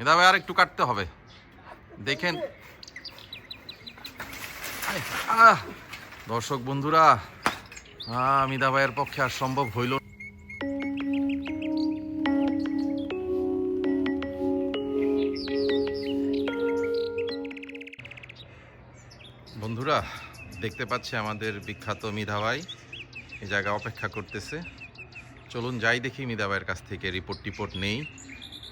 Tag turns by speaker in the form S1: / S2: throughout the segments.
S1: মিদা ভাই আর একটু কাটতে হবে, দেখেন। দর্শক বন্ধুরা, মিদা ভাইয়ের পক্ষে আর সম্ভব হইল। বন্ধুরা দেখতে পাচ্ছি আমাদের বিখ্যাত মিদা ভাই এই জায়গা অপেক্ষা করতেছে। চলুন যাই দেখি মিদা ভাইয়ের কাছ থেকে রিপোর্ট নেই,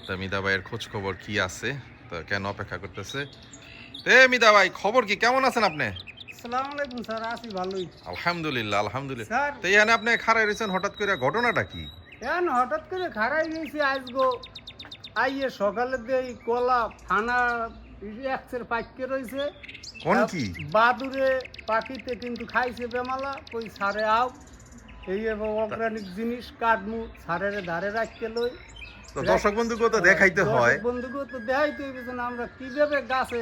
S1: তা মিদা ভাইয়ের খোঁজ খবর কি আছে, তা কেন অপেক্ষা করতেছে। মিদা ভাই খবর কি, কেমন আছেন আপনি?
S2: আসসালামু আলাইকুম স্যার, আছি ভালোই।
S1: আলহামদুলিল্লাহ আলহামদুলিল্লাহ।
S2: স্যার
S1: তো এখানে আপনি খাড়াই রয়েছেন হঠাৎ করে, ঘটনাটা কি?
S2: কেন হঠাৎ করে খারাই গেছি আজগো আইয়ে সকালে দেই কলা ফানা একসের পাইকে রয়েছে।
S1: কোন কি
S2: বাদুরে পাখিতে কিন্তু খাইছে বেমালা, কই সারে আও এই অর্গানিক জিনিস কাটমু সারের ধারে রাখতে লই।
S1: তো দর্শক বন্ধুকে তো দেখাইতে হয়,
S2: বন্ধুকে তো দেখাইতে হইবে না আমরা কিভাবে গাছে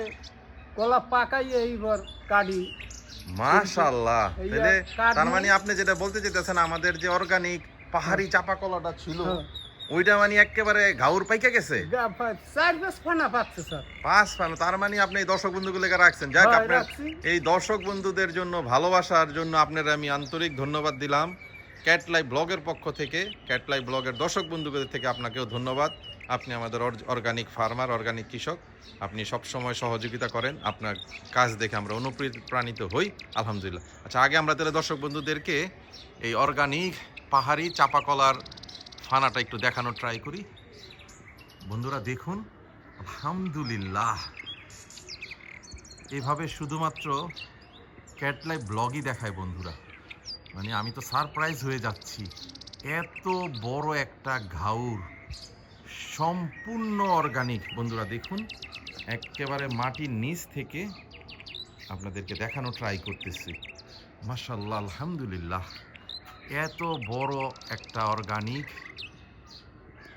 S2: কলা পাকাইয়ে এইবার কাটি।
S1: মাশাআল্লাহ।
S2: এই
S1: তাহলে
S2: কাটমু।
S1: তার মানে আপনি যেটা বলতে চাইতেছেন আমাদের যে অর্গানিক পাহাড়ি চাপা কলাটা ছিল
S2: হ্যাঁ।
S1: ওইটা মানে একেবারে ঘাউর পাইকা গেছে।
S2: 4-5 ফানা পাচ্ছে স্যার।
S1: 5 ফান। তার মানে আপনি এই দর্শক বন্ধুগুলোকে রাখছেন। যাক,
S2: হ্যাঁ,
S1: আপনার
S2: রাখছি।
S1: এই দর্শক বন্ধুদের জন্য ভালোবাসার জন্য আপনার আমি আন্তরিক ধন্যবাদ দিলাম। ক্যাট লাইভ ব্লগের পক্ষ থেকে, ক্যাট লাইভ ব্লগের দর্শক বন্ধুদের থেকে আপনাকেও ধন্যবাদ। আপনি আমাদের অর্গানিক ফার্মার, অর্গানিক কৃষক, আপনি সবসময় সহযোগিতা করেন। আপনার কাজ দেখে আমরা অনুপ্রাণিত হই, আলহামদুলিল্লাহ। আচ্ছা, আগে আমরা তাহলে দর্শক বন্ধুদেরকে এই অর্গানিক পাহাড়ি চাপা কলার ফানাটা একটু দেখানোর ট্রাই করি। বন্ধুরা দেখুন, আলহামদুলিল্লাহ। এভাবে শুধুমাত্র ক্যাট লাইভ ব্লগই দেখায় বন্ধুরা, মানে আমি তো সারপ্রাইজ হয়ে যাচ্ছি। এত বড় একটা ঘাউর, সম্পূর্ণ অর্গানিক। বন্ধুরা দেখুন, একেবারে মাটির নিচ থেকে আপনাদেরকে দেখানো ট্রাই করতেছি। মাশাআল্লাহ আলহামদুলিল্লাহ, এত বড় একটা অর্গানিক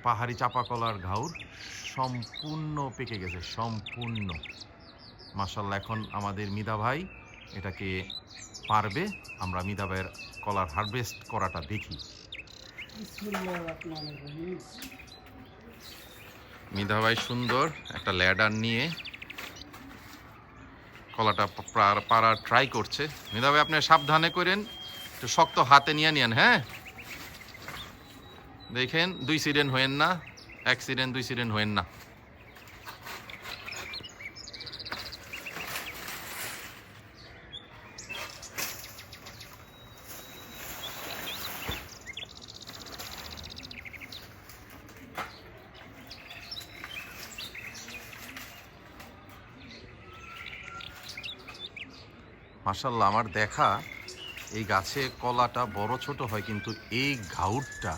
S1: পাহাড়ি চাপা কলার ঘাউর সম্পূর্ণ পেকে গেছে, সম্পূর্ণ। মাশাআল্লাহ, এখন আমাদের মিদা ভাই এটাকে পারবে। আমরা মিদা ভাইয়ের কলার হারভেস্ট করাটা দেখি। মিদা ভাই সুন্দর একটা ল্যাডার নিয়ে কলাটা পাড়ার ট্রাই করছে। মিদা ভাই আপনি সাবধানে করেন, একটু শক্ত হাতে নিয়ে নেন। হ্যাঁ, দেখেন 2 সিরেন হয়েন না, 1 সিরেন 2 সিরেন হয়েন না। মাশাআল্লাহ, আমার দেখা এই গাছে কলাটা বড় ছোট হয়, কিন্তু এই ঘাউরটা,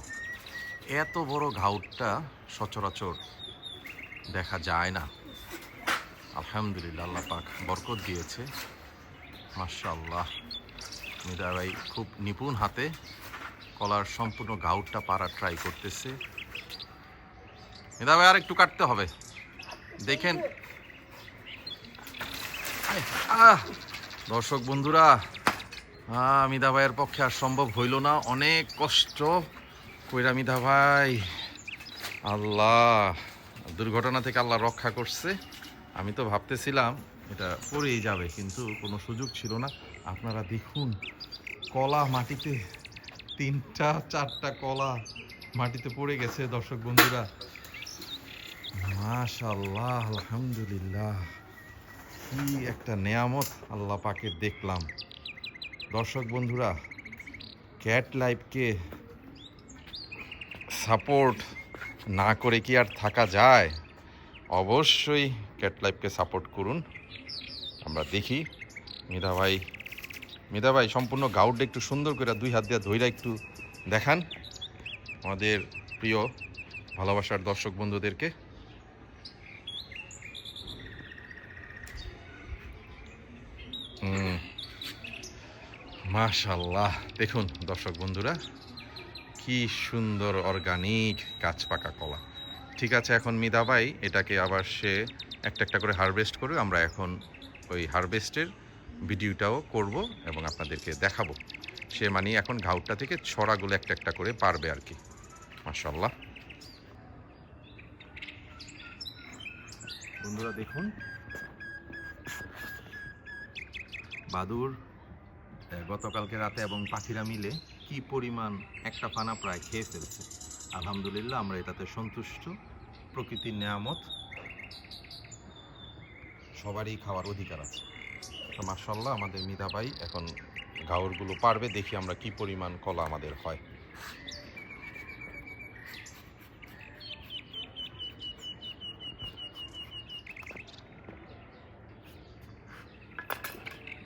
S1: এত বড় ঘাউরটা সচরাচর দেখা যায় না। আলহামদুলিল্লাহ, আল্লাহ পাক বরকত দিয়েছে। মাশাআল্লাহ, মিদা ভাই খুব নিপুণ হাতে কলার সম্পূর্ণ ঘাউরটা পাড়ার ট্রাই করতেছে। মিদা ভাই আর একটু কাটতে হবে, দেখেন। দর্শক বন্ধুরা, মিদা ভাইয়ের পক্ষে আর সম্ভব হইল না, অনেক কষ্ট কইরা মিদা ভাই। আল্লাহ, দুর্ঘটনা থেকে আল্লাহ রক্ষা করছে। আমি তো ভাবতেছিলাম এটা পড়েই যাবে, কিন্তু কোনো সুযোগ ছিল না। আপনারা দেখুন, কলা মাটিতে 3টা-4টা কলা মাটিতে পড়ে গেছে দর্শক বন্ধুরা। মাশাআল্লাহ আলহামদুলিল্লাহ, কি একটা নেয়ামত আল্লাহ পাকের দেখলাম। দর্শক বন্ধুরা, ক্যাট লাইভকে সাপোর্ট না করে কি আর থাকা যায়? অবশ্যই ক্যাট লাইভকে সাপোর্ট করুন। আমরা দেখি মিদা ভাই সম্পূর্ণ গাউডটা একটু সুন্দর করে 2 হাত দিয়ে ধইরা একটু দেখান আমাদের প্রিয় ভালোবাসার দর্শক বন্ধুদেরকে। মাশাআল্লাহ, দেখুন দর্শক বন্ধুরা, কি সুন্দর অর্গানিক গাছ পাকা কলা। ঠিক আছে, এখন মিদা ভাই এটাকে আবার সে একটা একটা করে হারভেস্ট করবে। আমরা এখন ওই হারভেস্টের ভিডিওটাও করব এবং আপনাদেরকে দেখাবো। সে মানে এখন ঘাউটটা থেকে ছড়াগুলো একটা একটা করে পারবে আর কি। মাশাআল্লাহ। বন্ধুরা দেখুন, বাদুর গতকালকে রাতে এবং পাখিরা মিলে কি পরিমাণ একটা ফানা প্রায় খেয়ে ফেলছে। আলহামদুলিল্লাহ, আমরা এটাতে সন্তুষ্ট। প্রকৃতির নেয়ামত, সবারই খাওয়ার অধিকার আছে। তো মাশাআল্লাহ, আমাদের মিধা ভাই এখন ঘাওরগুলো পারবে। দেখি আমরা কি পরিমাণ কলা আমাদের হয়।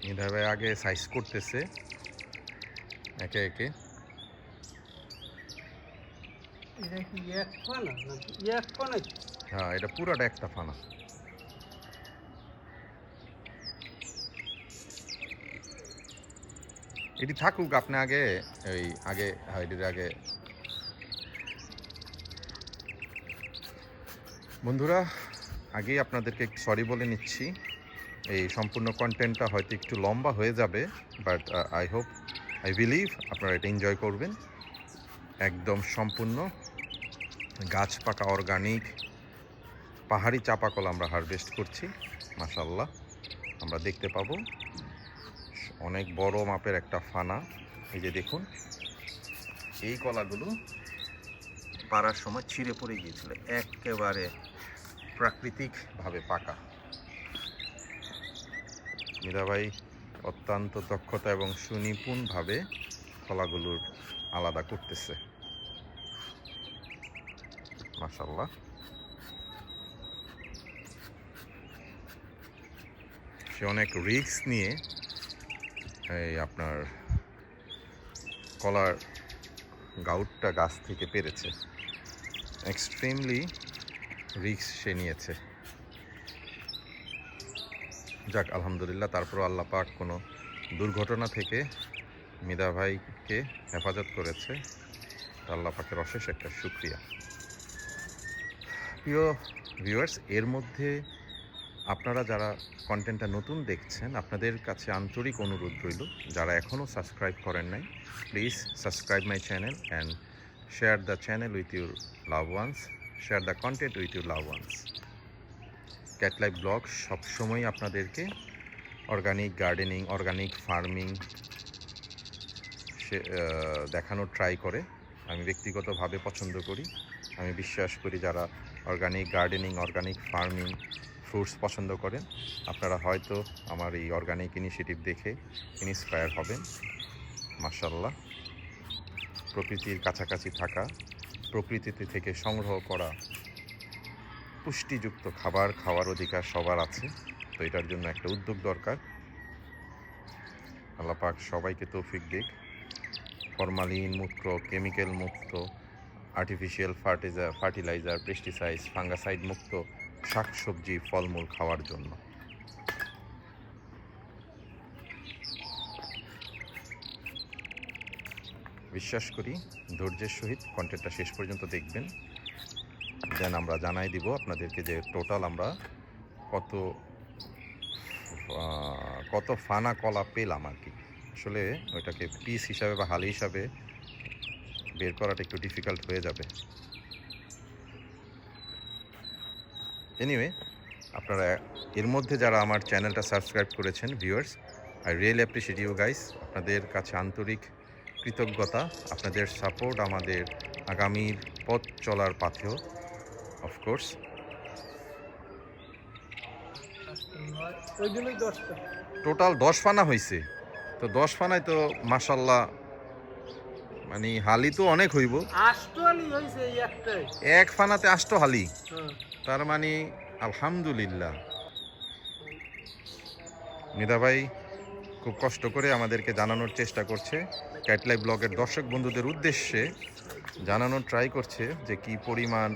S1: মিধা ভাই আগে সাইজ করতেছে একে একে।
S2: এটা কি এক ফানা নাকি এক ফানা?
S1: হ্যাঁ, এটা পুরাটা একটা ফানা। এটি থাকুক, আপনি আগে এটির আগে। বন্ধুরা, আগেই আপনাদেরকে সরি বলে নিচ্ছি, এই সম্পূর্ণ কন্টেন্টটা হয়তো একটু লম্বা হয়ে যাবে, বাট আই বিলিভ আপনারা এটা এনজয় করবেন। একদম সম্পূর্ণ গাছ পাকা অর্গানিক পাহাড়ি চাপা কলা আমরা হারভেস্ট করছি। মাশাআল্লাহ, আমরা দেখতে পাবো অনেক বড় মাপের একটা ফানা। এই যে দেখুন, এই কলাগুলো পাড়ার সময় ছিঁড়ে পড়ে গিয়েছিল, একেবারে প্রাকৃতিকভাবে পাকা। মীরাবাই অত্যন্ত দক্ষতা এবং সুনিপুণভাবে কলাগুলোর আলাদা করতেছে। মাশাআল্লাহ, সে অনেক রিস্ক নিয়ে এই আপনার কলার গাউটটা গাছ থেকে পেরেছে। এক্সট্রিমলি রিস্ক সে নিয়েছে। যাক, আলহামদুলিল্লাহ, তারপরও আল্লাহ পাক কোনো দুর্ঘটনা থেকে মিদা ভাইকে হেফাজত করেছে। আল্লাহ পাকের অশেষ একটা শুকরিয়া। প্রিয় ভিউয়ার্স, এর মধ্যে আপনারা যারা কন্টেন্টটা নতুন দেখছেন, আপনাদের কাছে আন্তরিক অনুরোধ রইল, যারা এখনও সাবস্ক্রাইব করেন নাই, please subscribe my channel and share the channel with your love ones, share the content with your love ones. Cat life blog সবসময় আপনাদেরকে অর্গানিক গার্ডেনিং, অর্গানিক ফার্মিং দেখানোর ট্রাই করে। আমি ব্যক্তিগতভাবে পছন্দ করি। আমি বিশ্বাস করি যারা organic gardening, organic farming, fruits পছন্দ করেন, আপনারা হয়তো আমার এই অর্গানিক ইনিশিয়েটিভ দেখে ইন্সপায়ার হবেন। মাশাআল্লাহ, প্রকৃতির কাছাকাছি থাকা, প্রকৃতিতে থেকে সংগ্রহ করা পুষ্টিযুক্ত খাবার খাওয়ার অধিকার সবার আছে। তো এটার জন্য একটা উদ্যোগ দরকার। আল্লাহ পাক সবাইকে তৌফিক দিক, ফরমালিন মুক্ত, কেমিক্যাল মুক্ত, আর্টিফিশিয়াল ফার্টিলাইজার, পেস্টিসাইড, ফাঙ্গাসাইড মুক্ত শাকসবজি, ফলমূল খাওয়ার জন্য। বিশ্বাস করি ধৈর্যের সহিত কন্টেন্টটা শেষ পর্যন্ত দেখবেন। দেন আমরা জানাই দিব আপনাদেরকে যে টোটাল আমরা কত ফানা কলা পেলাম আর কি। আসলে ওইটাকে পিস হিসাবে বা হালি হিসাবে বের করাটা একটু ডিফিকাল্ট হয়ে যাবে। এনিওয়ে, আপনারা এর মধ্যে যারা আমার চ্যানেলটা সাবস্ক্রাইব করেছেন, viewers, I really appreciate you guys. আপনাদের কাছে আন্তরিক কৃতজ্ঞতা। আপনাদের সাপোর্ট আমাদের আগামীর পথ চলার পাথেও, অফকোর্স।
S2: ওইগুলোই 10টা।
S1: টোটাল 10 ফানা হয়েছে। তো 10 ফানায় তো মাশাআল্লাহ, মানে হালি তো অনেক হইব।
S2: 8টা হয়েছে এই একটাই।
S1: এক ফানাতে 8টা হালি,
S2: হ্যাঁ।
S1: তার মানে আলহামদুলিল্লাহ। মিদা ভাই খুব কষ্ট করে আমাদেরকে জানানোর চেষ্টা করছে, ক্যাট লাইফ ব্লগের দর্শক বন্ধুদের উদ্দেশ্যে জানানোর ট্রাই করছে যে কি পরিমাণ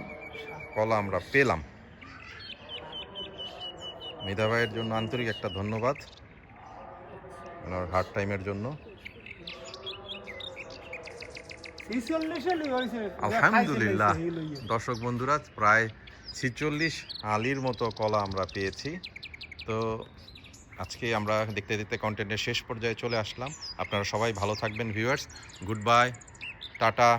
S1: কলা আমরা পেলাম। মিদা ভাইয়ের জন্য আন্তরিক একটা ধন্যবাদ, ওনার হার্ড টাইমের জন্য। আলহামদুলিল্লাহ, দর্শক বন্ধুরা, প্রায় 46 আলির মতো কলা আমরা পেয়েছি। তো আজকে আমরা দেখতে দেখতে কন্টেন্টের শেষ পর্যায়ে চলে আসলাম। আপনারা সবাই ভালো থাকবেন ভিউয়ার্স। Good bye, tata.